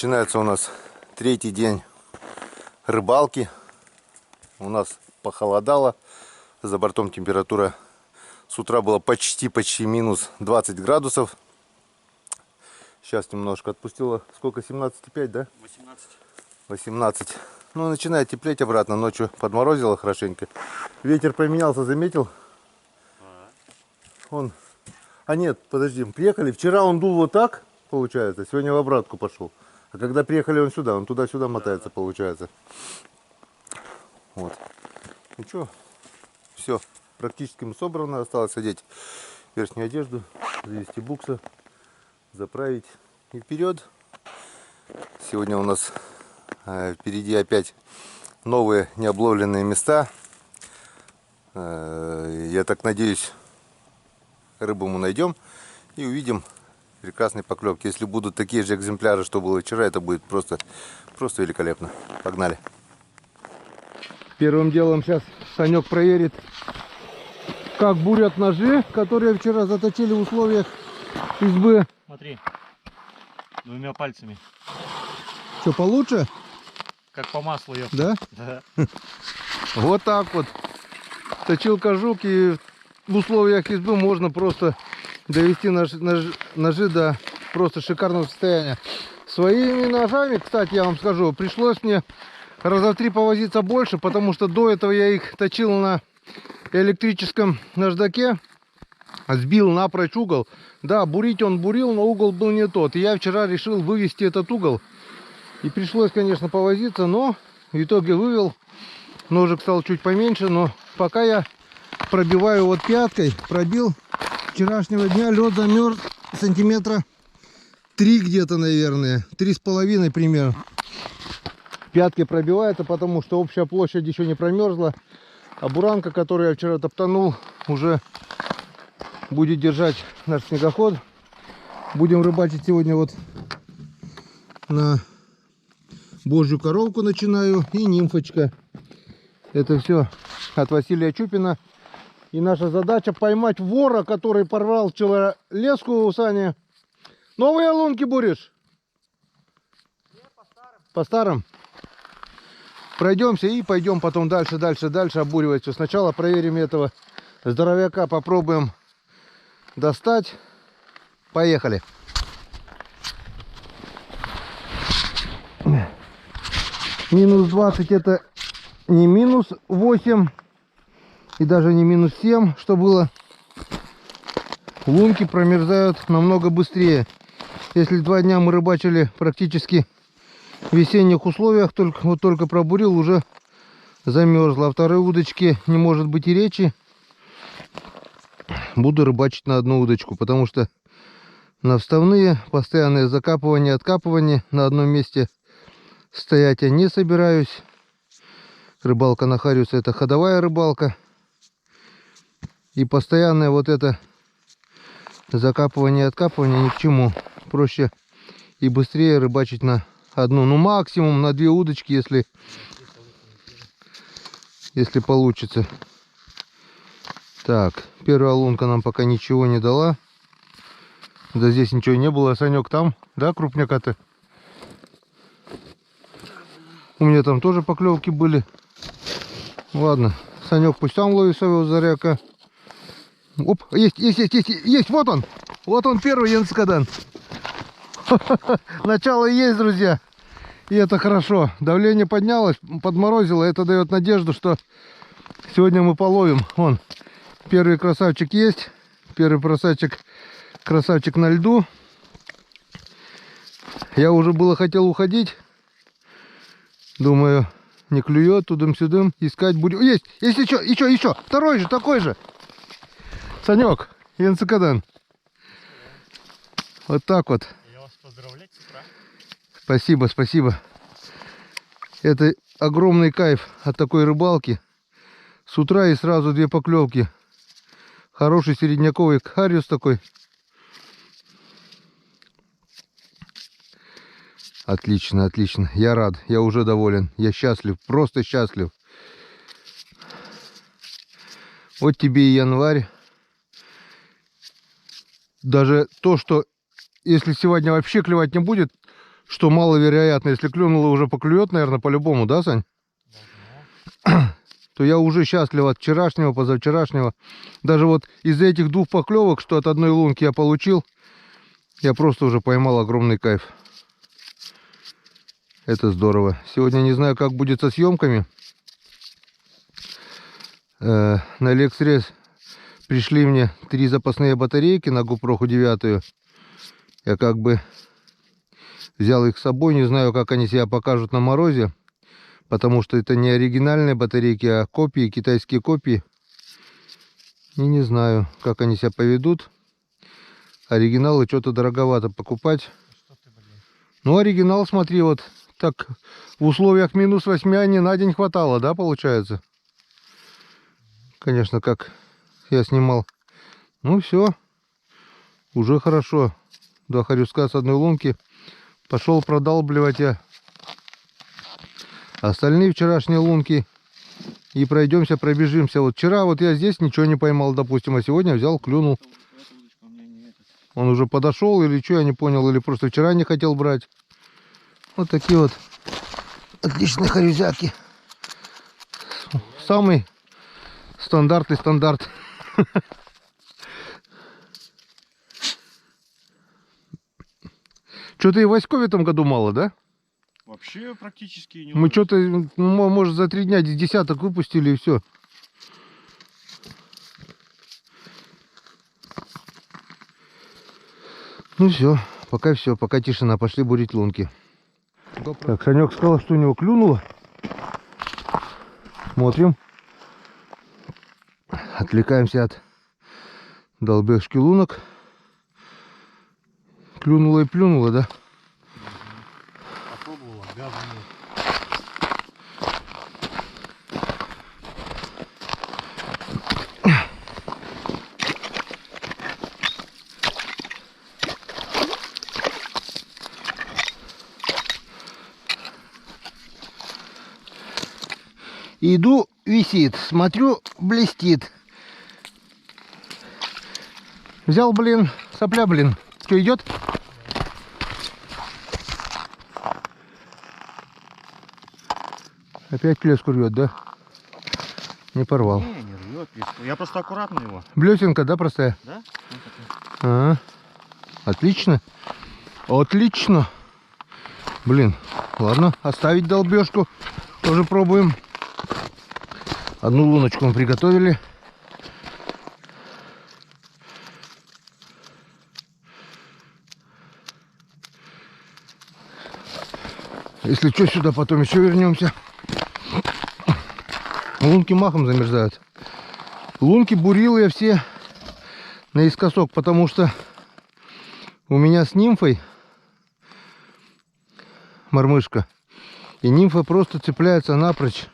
Начинается у нас третий день рыбалки. У нас похолодало. За бортом температура с утра была почти минус 20 градусов. Сейчас немножко отпустило. Сколько? 17,5, да? 18. 18. Ну, начинает теплеть обратно. Ночью подморозило хорошенько. Ветер поменялся, заметил? Он... А нет, подожди, приехали. Вчера он дул вот так, получается. Сегодня в обратку пошел. А когда приехали он сюда, он туда-сюда мотается, получается. Вот. Ну что, все, практически мы собраны. Осталось одеть верхнюю одежду, завести букса, заправить и вперед. Сегодня у нас впереди опять новые необловленные места. Я так надеюсь, рыбу мы найдем и увидим прекрасные поклевки. Если будут такие же экземпляры, что было вчера, это будет просто великолепно. Погнали. Первым делом сейчас Санек проверит, как бурят ножи, которые вчера заточили в условиях избы. Смотри, двумя пальцами. Что, получше? Как по маслу, ёпта. Да? Да. Вот так вот. Точилка жук, и в условиях избы можно просто довести ножи до просто шикарного состояния. Своими ножами, кстати, я вам скажу, пришлось мне раза в 3 повозиться больше, потому что до этого я их точил на электрическом наждаке, сбил напрочь угол. Да, бурить он бурил, но угол был не тот. И я вчера решил вывести этот угол. И пришлось, конечно, повозиться, но в итоге вывел. Ножик стал чуть поменьше, но пока я пробиваю вот пяткой, пробил. Вчерашнего дня лед замерз сантиметра 3 где-то, наверное, 3,5 примерно. Пяткой пробивается, потому что общая площадь еще не промерзла. А буранка, которую я вчера топтанул, уже будет держать наш снегоход. Будем рыбачить сегодня вот на божью коровку начинаю и нимфочка. Это все от Василия Чупина. И наша задача поймать вора, который порвал вчера леску у Сани. Новые лунки буришь? Нет, по старым. По старым? Пройдемся и пойдем потом дальше обуривать все. Сначала проверим этого здоровяка, попробуем достать. Поехали. Минус 20 это не минус 8 и даже не минус 7, что было. Лунки промерзают намного быстрее. Если 2 дня мы рыбачили практически в весенних условиях, только пробурил, уже замерзла. О второй удочке не может быть и речи. Буду рыбачить на одну удочку, потому что на вставные постоянное закапывание, откапывание, на одном месте стоять я не собираюсь. Рыбалка на Хариуса — это ходовая рыбалка. И постоянное вот это закапывание и откапывание ни к чему. Проще и быстрее рыбачить на одну, ну максимум на 2 удочки, если получится. Так, первая лунка нам пока ничего не дала. Да здесь ничего не было. Санек там, да, крупняка-то? У меня там тоже поклевки были. Ладно, Санек пусть там ловит своего заряка. Оп, есть, вот он. Вот он первый янцкадан. Начало есть, друзья. И это хорошо. Давление поднялось, подморозило. Это дает надежду, что сегодня мы половим. Вон, первый красавчик есть. Первый красавчик на льду. Я уже было хотел уходить. Думаю, не клюет, тудым-сюдым. Искать будем. Есть еще. Второй же, такой же. Санек, янцкадан. Вот так вот. Я вас поздравляю с утра. Спасибо. Это огромный кайф от такой рыбалки. С утра и сразу 2 поклевки. Хороший середняковый хариус такой. Отлично. Я рад, я уже доволен. Я счастлив, просто счастлив. Вот тебе и январь. Даже то, что если сегодня вообще клевать не будет, что маловероятно. Если клюнуло, уже поклюет, наверное, по-любому, да, Сань? То я уже счастлив от вчерашнего, позавчерашнего. Даже вот из этих 2 поклевок, что от одной лунки я получил, я просто уже поймал огромный кайф. Это здорово. Сегодня не знаю, как будет со съемками. На Алиэкспресс пришли мне 3 запасные батарейки на GoPro 9. Я как бы взял их с собой. Не знаю, как они себя покажут на морозе. Потому что это не оригинальные батарейки, а копии, китайские копии. И не знаю, как они себя поведут. Оригиналы что-то дороговато покупать. Ну, оригинал, смотри, вот так в условиях -8 они на день хватало, да, получается? Конечно, как я снимал. Ну, все. Уже хорошо. 2 хорюска с одной лунки. Пошел продалбливать я остальные вчерашние лунки. И пройдемся, пробежимся. Вот вчера вот я здесь ничего не поймал, допустим, а сегодня взял, клюнул. Он уже подошел или что, я не понял. Или просто вчера не хотел брать. Вот такие вот отличные хорюзяки. Самый стандартный стандарт. Что-то и Васькове в этом году мало, да? Вообще практически не. Мы что-то, может, за 3 дня десяток выпустили и все. Ну все, пока тишина, пошли бурить лунки. Так, Санек сказал, что у него клюнуло. Смотрим. Отвлекаемся от долбежки лунок. Клюнуло и плюнуло, да? Попробовала, газа нет. Иду, висит, смотрю, блестит. Взял, блин, сопля, блин. Что, идет? Опять плеску рвет, да? Не порвал. Не рвет плеску. Я просто аккуратно его. Блесенка, да, простая? Да? Ага. Отлично. Отлично. Блин, ладно, оставить долбежку. Тоже пробуем. Одну луночку мы приготовили. Если что, сюда потом еще вернемся. Лунки махом замерзают. Лунки бурил я все наискосок, потому что у меня с нимфой мормышка. И нимфа просто цепляется напрочь.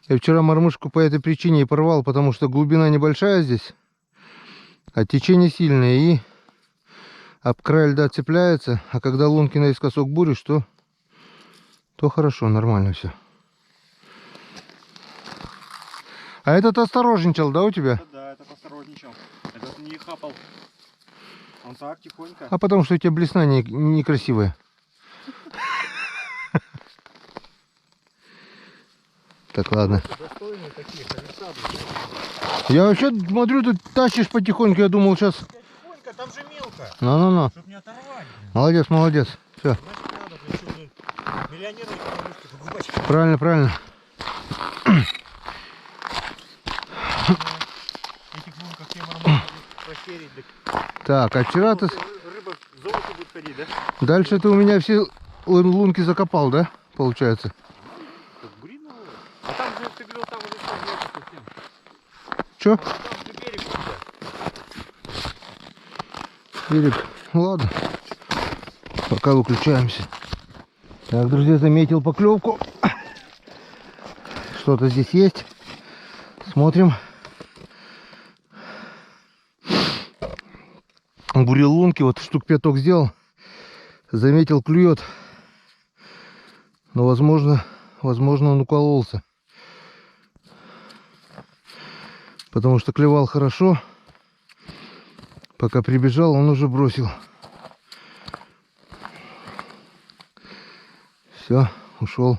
Я вчера мормышку по этой причине и порвал, потому что глубина небольшая здесь, а течение сильное, и об край льда цепляется. А когда лунки наискосок буришь, то хорошо, нормально все. А этот осторожничал, да, у тебя? Да, это осторожничал. Этот не хапал. Он так тихонько. А потому что у тебя блесна некрасивая. Так, ладно. Я вообще смотрю, ты тащишь потихоньку, я думал сейчас... Тихонько, там же мелко. Ну. Чтоб не оторвать. Молодец, молодец. Все. Миллионеры покупать. Правильно. Этих лунках все нормально похерить. Так, а вчера ты... Рыба в золото будет ходить, да? Дальше ты у меня все лунки закопал, да? Получается. А там же ты говорил, там уже все мелко совсем. Че? Там же берег у тебя. Берег. Ну, ладно. Пока выключаемся. Так, друзья, заметил поклевку. Что-то здесь есть. Смотрим. Бурил лунки, вот штук 5 сделал. Заметил, клюет. Но возможно он укололся. Потому что клевал хорошо. Пока прибежал, он уже бросил. Все, ушел.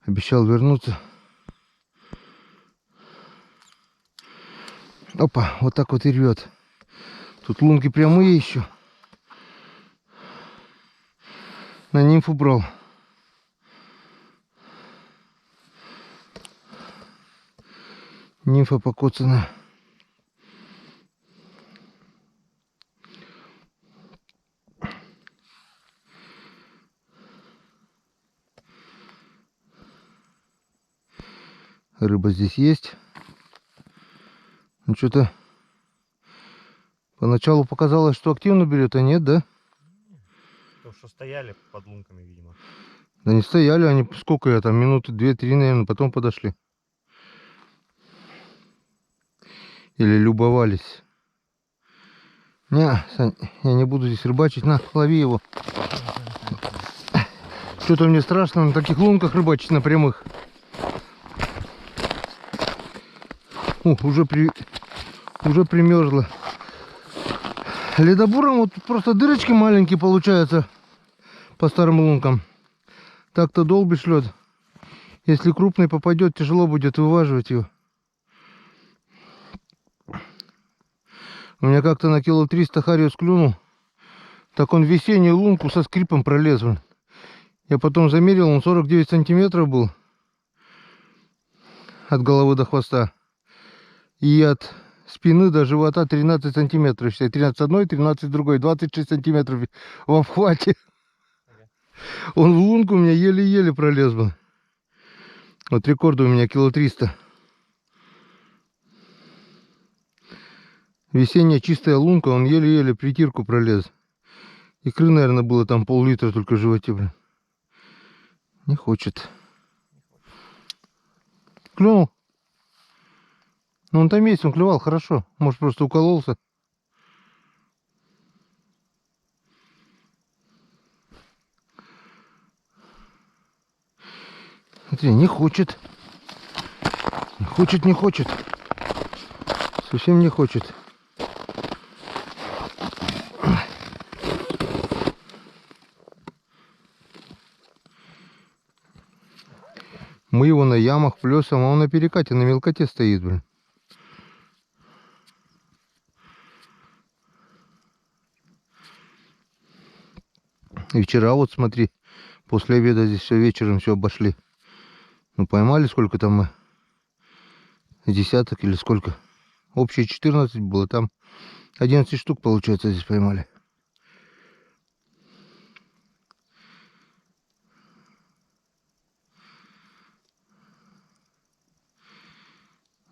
Обещал вернуться. Опа, вот так вот и рвет. Тут лунки прямые еще. На нимфу брал. Нимфа покоцана. Рыба здесь есть. Ну что-то поначалу показалось, что активно берет, а нет, да? То, что стояли под лунками, видимо. Да не стояли они, сколько я там, минуты 2-3, наверное, потом подошли. Или любовались. Не, Сань, я не буду здесь рыбачить. На, лови его. Что-то мне страшно на таких лунках рыбачить, на прямых. Уже примерзло. Ледобуром вот просто дырочки маленькие получаются по старым лункам. Так-то долбишь лед. Если крупный попадет, тяжело будет вываживать его. У меня как-то на кило 300 хариус клюнул. Так он в весеннюю лунку со скрипом пролез. Я потом замерил, он 49 сантиметров был. От головы до хвоста. И от спины до живота 13 сантиметров. Считай, 13 с одной, 13 с другой. 26 сантиметров в обхвате. Он в лунку у меня еле-еле пролез был. Вот рекорд у меня кило 300. Весенняя чистая лунка, он еле-еле притирку пролез. Икры, наверное, было там пол-литра только в животе, блин. Не хочет. Клюнул? Ну он там есть, он клевал хорошо. Может, просто укололся. Смотри, не хочет. Не хочет. Совсем не хочет. Мы его на ямах плесом, а он на перекате, на мелкоте стоит, блин. И вчера вот смотри, после обеда здесь все вечером все обошли. Ну поймали сколько там мы? Десяток или сколько? Общее 14 было, там 11 штук получается здесь поймали.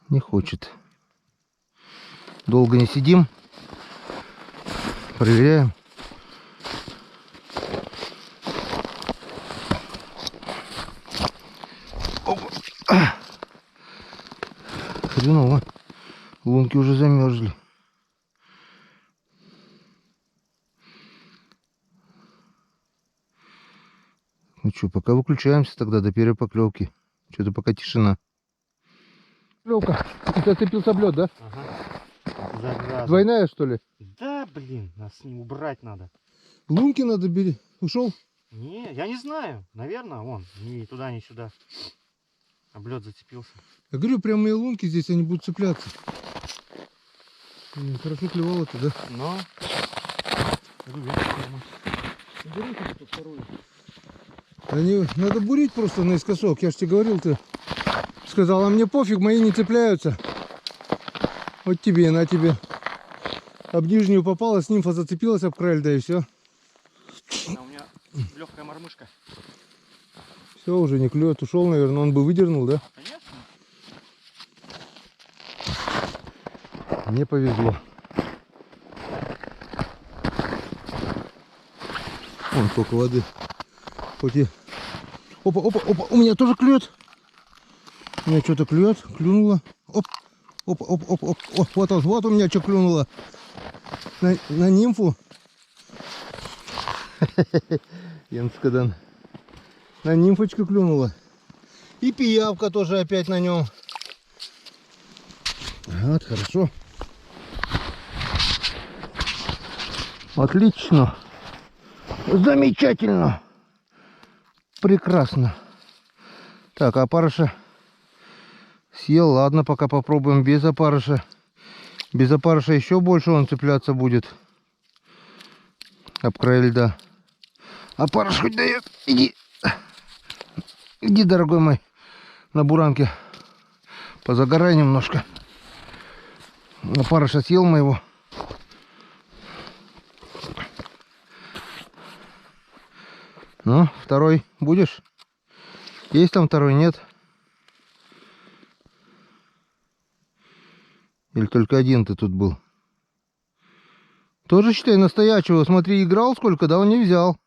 Не хочет. Долго не сидим. Проверяем. Хреново. Лунки уже замерзли. Ну что, пока выключаемся тогда до первой поклевки. Что-то пока тишина. Поклевка. Ты зацепился об лед, да? Ага. Зараза. Двойная, что ли? Да, блин, нас с ним убрать надо. Лунки надо бери. Ушел? Не, я не знаю. Наверное, вон, ни туда, ни сюда. Об лед зацепился. Я говорю, прямые лунки здесь, они будут цепляться. Хорошо клевало-то, да? Но... Они, надо бурить просто наискосок. Я ж тебе говорил, ты сказал, а мне пофиг, мои не цепляются. Вот тебе, на тебе. Об нижнюю попалась, нимфа зацепилась об край льда и все. У меня легкая мормышка. Все, уже не клюет. Ушел, наверное, он бы выдернул, да? Конечно. Мне повезло. Вон сколько воды. Хоть и... Опа, опа, опа, у меня тоже клюет. У меня что-то клюет, клюнуло. Оп, опа, опа, опа, оп. О, вот у меня что клюнуло. На нимфу. Янскадан. На нимфочку клюнула. И пиявка тоже опять на нем. Вот, хорошо. Отлично. Замечательно. прекрасно. Так, а опарыша съел. Ладно, пока попробуем без опарыша. Без опарыша еще больше он цепляться будет об край льда. Опарыш хоть дает. Иди. Иди, дорогой мой, на буранке. Позагорай немножко. Опарыша съел моего. Ну, второй будешь? Есть там второй? Нет? Или только один ты тут был? Тоже, считай, настоящего. Смотри, играл сколько, да, он не взял.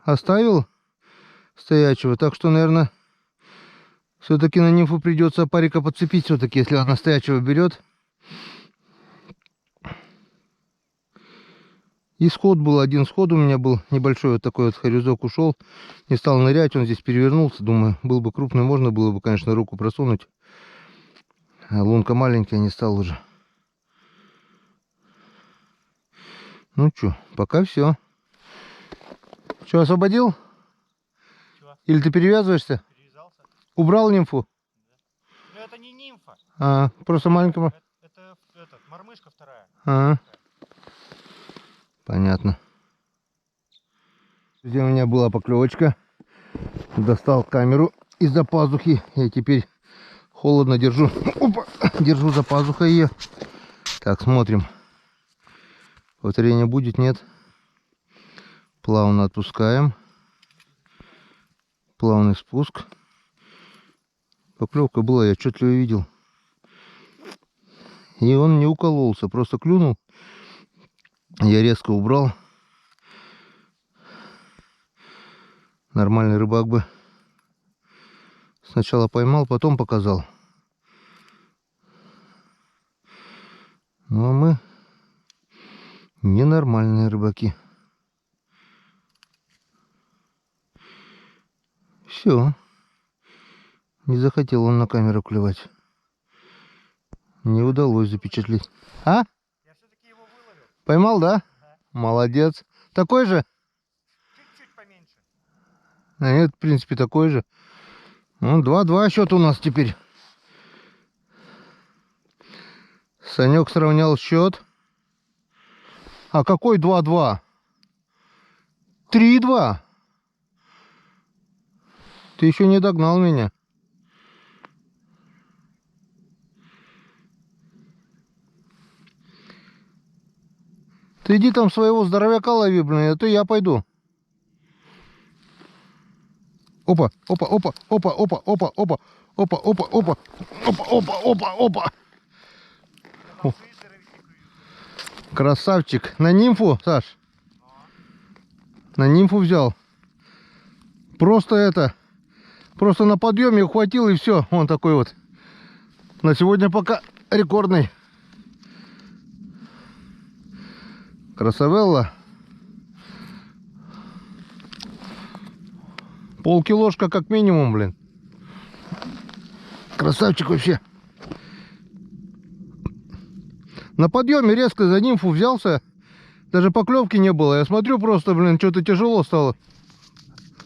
Оставил стоячего. Так что, наверное, все-таки на нимфу придется опарика подцепить все-таки, если она стоячего берет. И сход был, один сход у меня был небольшой, вот такой вот хорюзок ушел. Не стал нырять, он здесь перевернулся. Думаю, был бы крупный, можно было бы, конечно, руку просунуть. А лунка маленькая, не стал уже. Ну что, пока все. Что, освободил? Чего? Или ты перевязываешься? Перевязался. Убрал нимфу? Да. Но это не нимфа. А, просто маленького. Это мормышка вторая. А, понятно. Здесь у меня была поклевочка. Достал камеру из-за пазухи. Я теперь холодно держу. Опа! Держу за пазухой ее. Так, смотрим. Повторения будет, нет? Плавно отпускаем. Плавный спуск. Поклевка была, я отчетливо видел. И он не укололся, просто клюнул. Я резко убрал. Нормальный рыбак бы сначала поймал, потом показал. Ну а мы ненормальные рыбаки. Все. Не захотел он на камеру клевать. Не удалось запечатлеть. А? Я все-таки его выловил. Поймал, да? Ага. Молодец. Такой же? Чуть-чуть поменьше. А нет, в принципе, такой же. Ну, 2-2 счет у нас теперь. Санек сравнял счет. А какой 2-2? 3-2. Ты еще не догнал меня. Ты иди там своего здоровяка лови, блин, а то я пойду. Опа, опа, опа, опа, опа, опа, опа, опа, опа, опа, опа, опа, опа, опа. О. Красавчик. На нимфу, Саш? На нимфу взял. Просто на подъеме ухватил и все. Он такой вот. На сегодня пока рекордный. Красавелла. Полкилошка как минимум, блин. Красавчик вообще. На подъеме резко за нимфу взялся. Даже поклевки не было. Я смотрю просто, блин, что-то тяжело стало.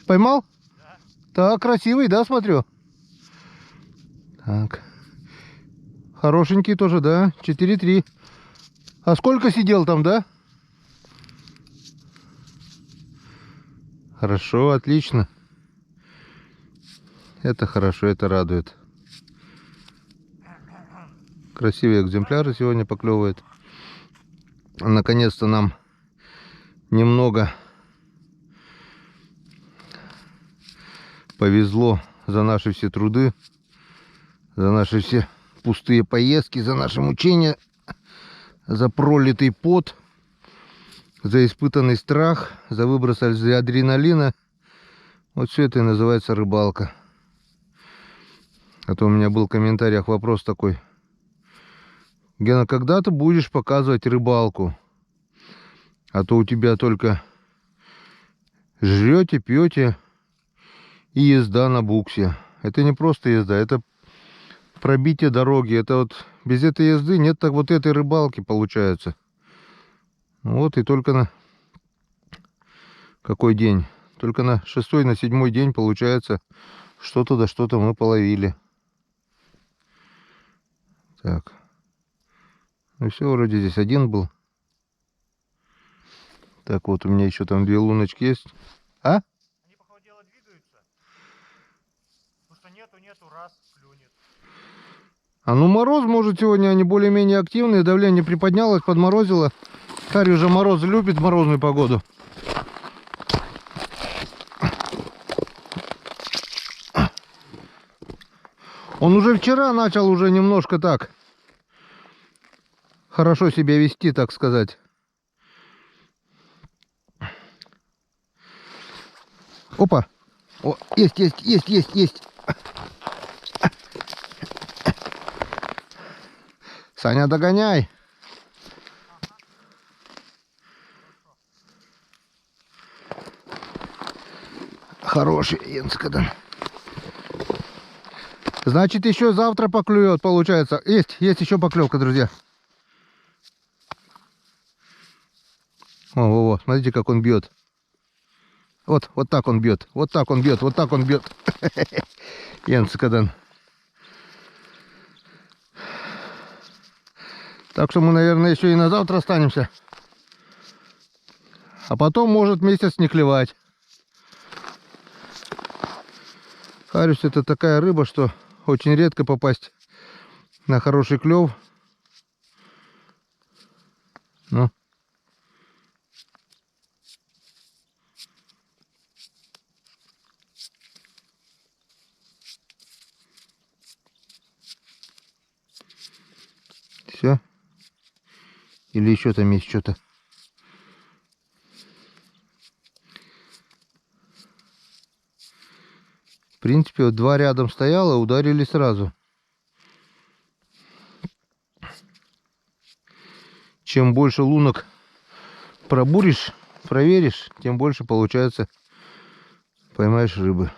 Поймал? Да. Так, красивый, да, смотрю? Так. Хорошенький тоже, да? 4-3. А сколько сидел там, да? Хорошо, отлично. Это хорошо, это радует. Красивые экземпляры сегодня поклевывает. Наконец-то нам немного повезло за наши все труды, за наши все пустые поездки, за наши мучения, за пролитый пот, за испытанный страх, за выброс адреналина. Вот все это и называется рыбалка. А то у меня был в комментариях вопрос такой: Гена, когда ты будешь показывать рыбалку? А то у тебя только жрете, пьете и езда на буксе. Это не просто езда, это пробитие дороги. Это вот без этой езды нет так вот этой рыбалки получается. Вот и только на какой день? Только на 6-й, на 7-й день получается что-то да что-то мы половили. Так. Ну все, вроде здесь один был. Так, вот у меня еще там 2 луночки есть. А? Они, по ходу дела, двигаются. Потому что нету, раз, клюнет. А ну мороз, может, сегодня они более-менее активные. Давление приподнялось, подморозило. Харри уже мороз любит, морозную погоду. Он уже вчера начал уже немножко так хорошо себя вести, так сказать. Опа! О, есть. Саня, догоняй. Хороший Енскадан. Значит, еще завтра поклюет, получается. Есть еще поклевка, друзья. О, смотрите, как он бьет. Вот так он бьет. Вот так он бьет. Енскадан. Так что мы, наверное, еще и на завтра останемся. А потом может месяц не клевать. Хариус — это такая рыба, что очень редко попасть на хороший клев. Ну. Все. Или еще там есть что-то. В принципе, вот 2 рядом стояло, ударили сразу. Чем больше лунок пробуришь, проверишь, тем больше получается поймаешь рыбы.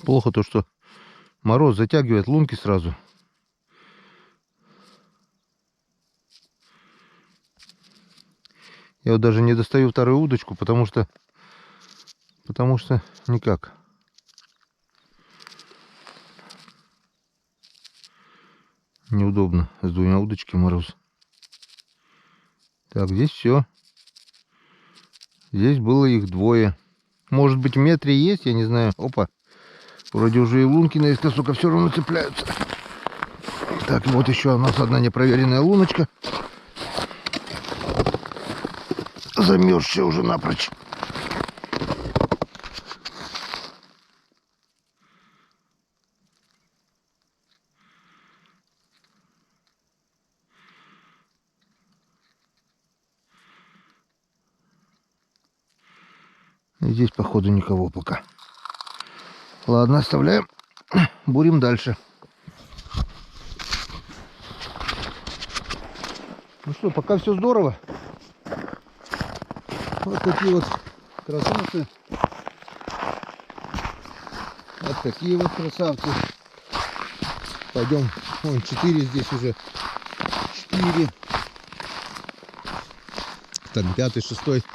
Плохо то, что мороз затягивает лунки сразу. Я вот даже не достаю вторую удочку, потому что никак. Неудобно с 2 удочками мороз. Так, здесь все. Здесь было их 2. Может быть, в метре есть, я не знаю. Опа. Вроде уже и лунки наискосок, а все равно цепляются. Так, вот еще у нас одна непроверенная луночка. Замерзшая уже напрочь. Здесь, походу, никого пока. Ладно, оставляем. Бурим дальше. Ну что, пока все здорово. Вот такие вот красавцы. Вот такие вот красавцы. Пойдем. Вон 4 здесь уже. 4. Там 5, 6,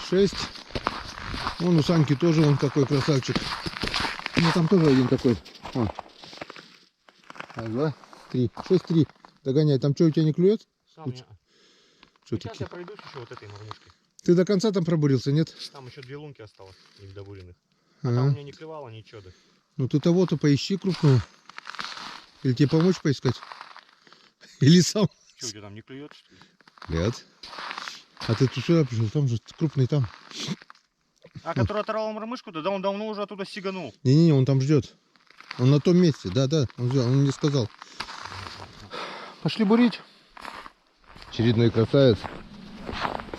6. Вон у Саньки тоже вон такой красавчик. Ну там тоже один такой. Вон. 1, 2, 3. 6, 3. Догоняй. Там что, у тебя не клюет? Сам я. Сейчас я пройдусь еще вот этой мормышкой. Ты до конца там пробурился, нет? Там еще 2 лунки осталось, недобуренных. А там у меня не клевало ничего. Да. Ну ты того-то поищи крупную. Или тебе помочь поискать? Или сам? Что, у тебя там не клюет, что ли? Нет. А ты тут сюда пришел, там же крупный там. А который оторвал мормышку, да он давно уже оттуда сиганул. Не-не-не, он там ждет. Он на том месте, да, он взял, он мне сказал. Пошли бурить. Очередной красавец.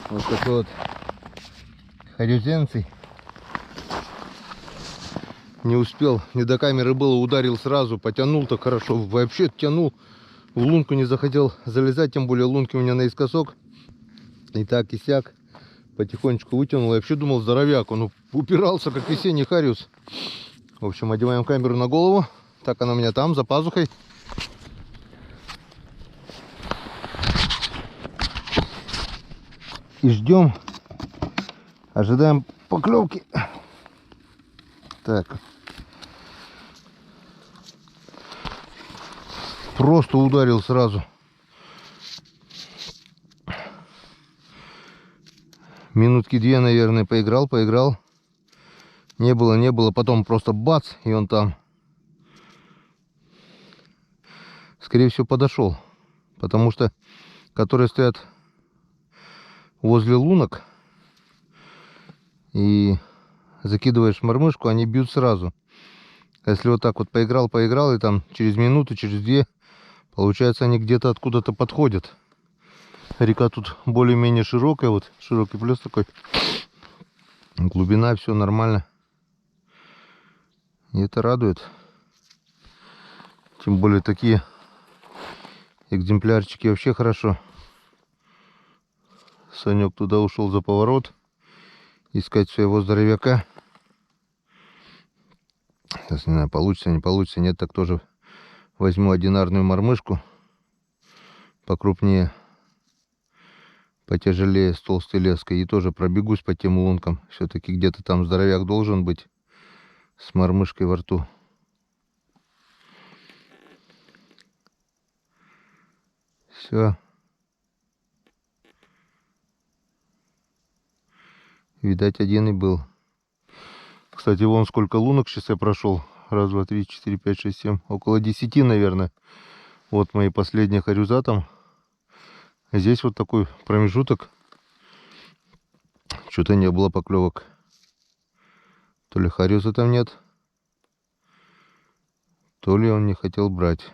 Вот такой вот харюзенций. Не успел, не до камеры было, ударил сразу, потянул так хорошо, вообще тянул. В лунку не захотел залезать, тем более лунки у меня наискосок. И так, и сяк. Потихонечку вытянул. Я вообще думал, здоровяк. Он упирался, как весенний хариус. В общем, одеваем камеру на голову. Так она у меня там, за пазухой. И ждем. Ожидаем поклевки. Так. Просто ударил сразу. Минутки 2, наверное, поиграл. Не было. Потом просто бац, и он там. Скорее всего, подошел. Потому что, которые стоят возле лунок и закидываешь мормышку, они бьют сразу. Если вот так вот поиграл, и там через минуту, через 2, получается, они где-то откуда-то подходят. Река тут более-менее широкая, вот широкий плес такой. Глубина, все нормально. И это радует. Тем более такие экземплярчики вообще хорошо. Санек туда ушел за поворот искать своего здоровяка. Сейчас не знаю, получится, не получится. Нет, так тоже возьму одинарную мормышку покрупнее, потяжелее, с толстой леской, и тоже пробегусь по тем лункам. Все-таки где-то там здоровяк должен быть с мормышкой во рту. Все. Видать, один и был. Кстати, вон сколько лунок сейчас я прошел. Раз, два, три, четыре, пять, шесть, семь. Около 10, наверное. Вот мои последние хорюза там. Здесь вот такой промежуток. Что-то не было поклевок. То ли хорюза там нет, то ли он не хотел брать.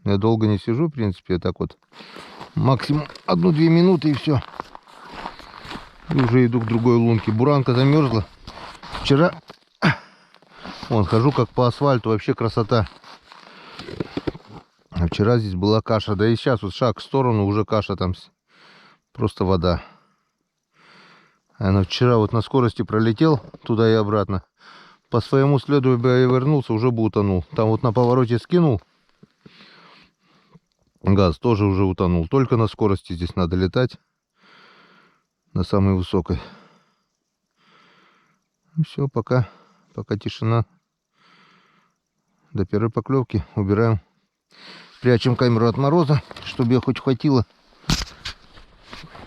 Я долго не сижу, в принципе. Я так вот максимум 1-2 минуты и все. И уже иду к другой лунке. Буранка замерзла. Вчера вон хожу как по асфальту. Вообще красота. А вчера здесь была каша. Да и сейчас вот шаг в сторону, уже каша там. Просто вода. Она вчера вот на скорости пролетел туда и обратно. По своему следу бы я вернулся, уже бы утонул. Там вот на повороте скинул. Газ тоже уже утонул. Только на скорости здесь надо летать. На самой высокой. И все, пока тишина. До первой поклевки убираем. Прячем камеру от мороза, чтобы ее хоть хватило.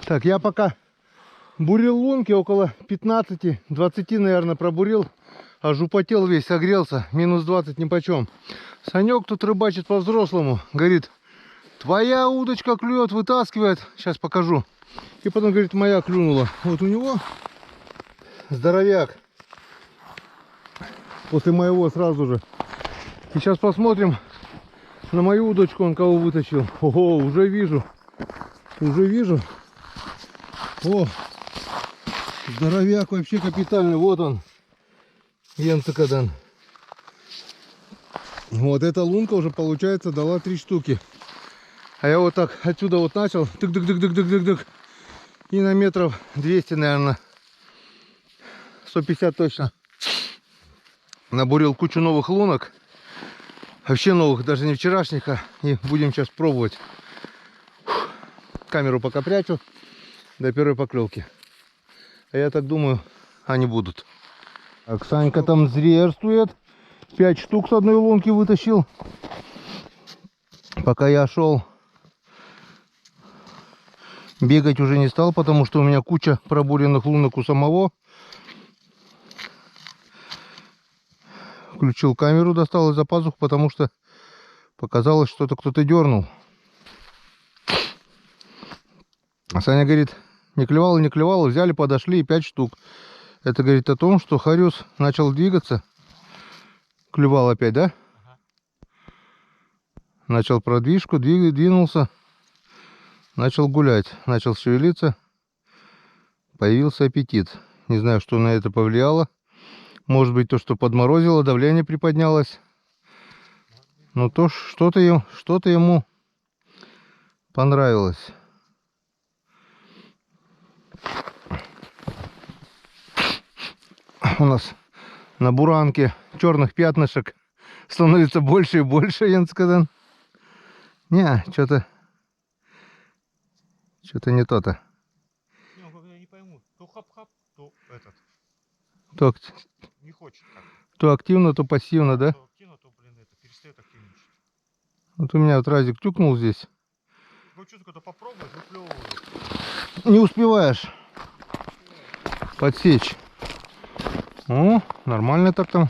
Так, я пока бурил лунки, около 15-20, наверное, пробурил. Аж употел весь, согрелся. Минус 20 нипочем. Санек тут рыбачит по-взрослому. Говорит, твоя удочка клюет, вытаскивает. Сейчас покажу. И потом говорит, моя клюнула. Вот у него здоровяк. После моего сразу же. И сейчас посмотрим на мою удочку, он кого вытащил. Ого, уже вижу. О, здоровяк вообще капитальный. Вот он. Янцикадан. Вот эта лунка уже, получается, дала 3 штуки. А я вот так отсюда вот начал. Тык-тык-тык-тык-тык-тык. И на метров 200, наверное. 150 точно. Набурил кучу новых лунок. Вообще новых, даже не вчерашних. И будем сейчас пробовать. Камеру пока прячу. До первой поклевки. А я так думаю, они будут. Оксанька там зверствует. 5 штук с одной лунки вытащил. Пока я шел. Бегать уже не стал, потому что у меня куча пробуренных лунок у самого. Включил камеру, достал из-за пазух, потому что показалось, что-то кто-то дернул. А Саня говорит, не клевало, взяли, подошли, и 5 штук. Это говорит о том, что хорюз начал двигаться. Клевал опять, да? Ага. Начал продвижку, двинулся. Начал гулять, начал шевелиться. Появился аппетит. Не знаю, что на это повлияло. Может быть, то, что подморозило, давление приподнялось. Но то что-то ему понравилось. У нас на буранке черных пятнышек становится больше и больше, Янцикадан. Не, что-то не то-то. то этот То, не хочет как. то активно, то пассивно, да? То активно, то, блин, это перестает активничать. Вот у меня вот разик тюкнул здесь. Ну что, когда попробуешь, выплевывает. Не успеваешь подсечь. О, нормально так там.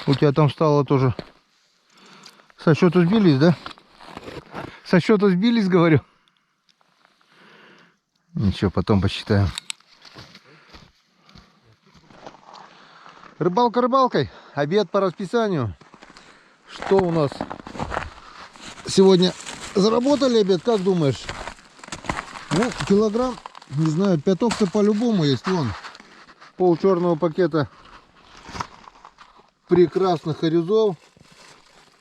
У тебя там стало тоже. Со счета сбились, да? Со счета сбились, говорю. Ничего, потом посчитаем. Рыбалка рыбалкой. Обед по расписанию. Что у нас сегодня заработали обед, как думаешь? Ну, килограмм, не знаю, пяток-то по-любому есть. Вон, пол черного пакета прекрасных хорюзов.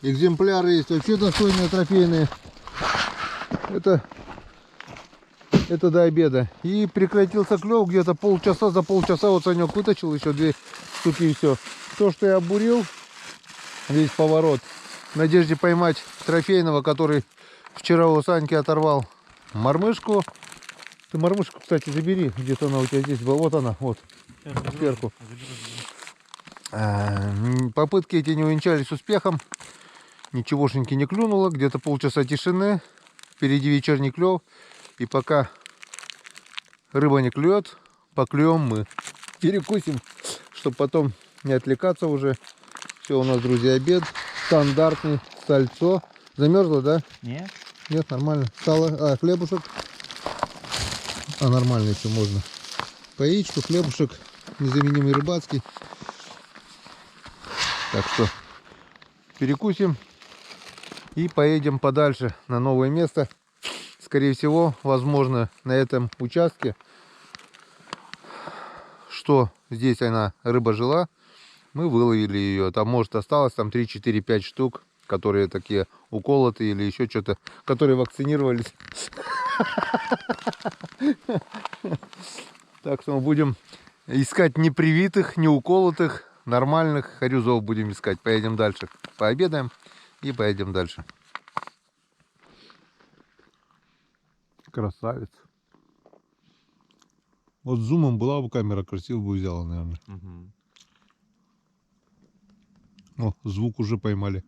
Экземпляры есть вообще достойные, трофейные. Это до обеда. И прекратился клев где-то полчаса. За полчаса вот Санек вытащил еще 2 штуки и все. То, что я обурил, весь поворот, в надежде поймать трофейного, который вчера у Саньки оторвал мормышку. Ты мормышку, кстати, забери. Где-то она у тебя здесь была. Вот она, вот, сверху. Попытки эти не увенчались успехом. Ничегошеньки не клюнуло. Где-то полчаса тишины. Впереди вечерний клев. И пока рыба не клюет, поклюем мы. Перекусим, чтобы потом не отвлекаться уже. Все, у нас, друзья, обед. Стандартный, сальцо. Замерзло, да? Нет. Нет, нормально. Сало, хлебушек. Нормально еще можно. По яичку, хлебушек. Незаменимый рыбацкий. Так что перекусим и поедем подальше на новое место. Скорее всего, возможно, на этом участке, что здесь она, рыба жила, мы выловили ее. Там, может, осталось там 3, 4, 5 штук, которые такие уколотые или еще что-то, которые вакцинировались. Так что мы будем искать не привитых, не уколотых, нормальных хорюзов будем искать. Поедем дальше. Пообедаем и поедем дальше. Красавец. Вот с зумом была бы камера, красиво бы взяла, наверное. О, звук уже поймали.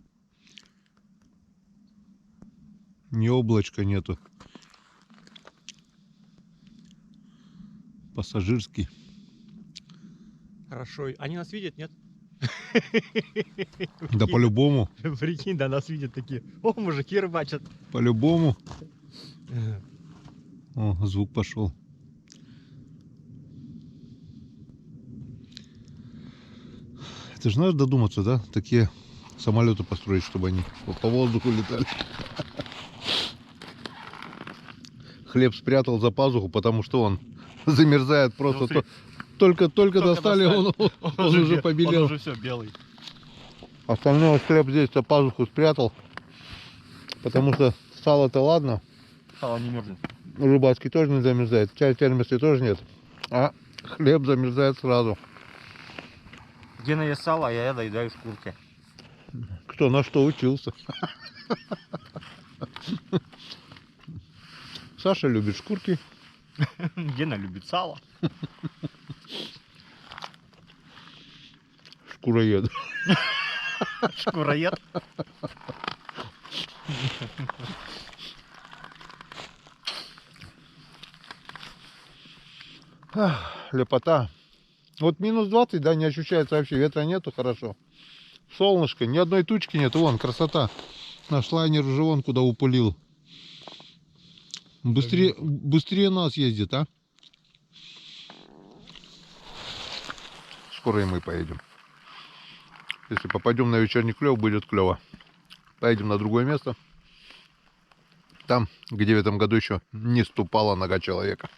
Ни облачка нету. Пассажирский. Хорошо. Они нас видят, нет? Да по-любому. Прикинь, да, нас видят такие. О, мужики рыбачат. По-любому. О, звук пошел. Ты же знаешь додуматься, да? Такие самолеты построить, чтобы они по воздуху летали. Хлеб спрятал за пазуху, потому что он замерзает просто. Только достали, он уже побелел. Он уже все белый. Остальной хлеб здесь за пазуху спрятал. Потому что сало-то ладно. Сало не мерзнет. Рыбацкий тоже не замерзает. Чай термоса тоже нет. А хлеб замерзает сразу. Гена ест сало, а я доедаю шкурки. Кто на что учился. Саша любит шкурки. Гена любит сало. Шкуроед. Шкуроед. Лепота. Вот минус 20, да, не ощущается вообще. Ветра нету, хорошо. Солнышко, ни одной тучки нет. Вон, красота. Наш лайнер уже вон куда упылил. Быстрее нас ездит, а? Скоро и мы поедем. Если попадем на вечерний клев, будет клево. Поедем на другое место. Там, где в этом году еще не ступала нога человека.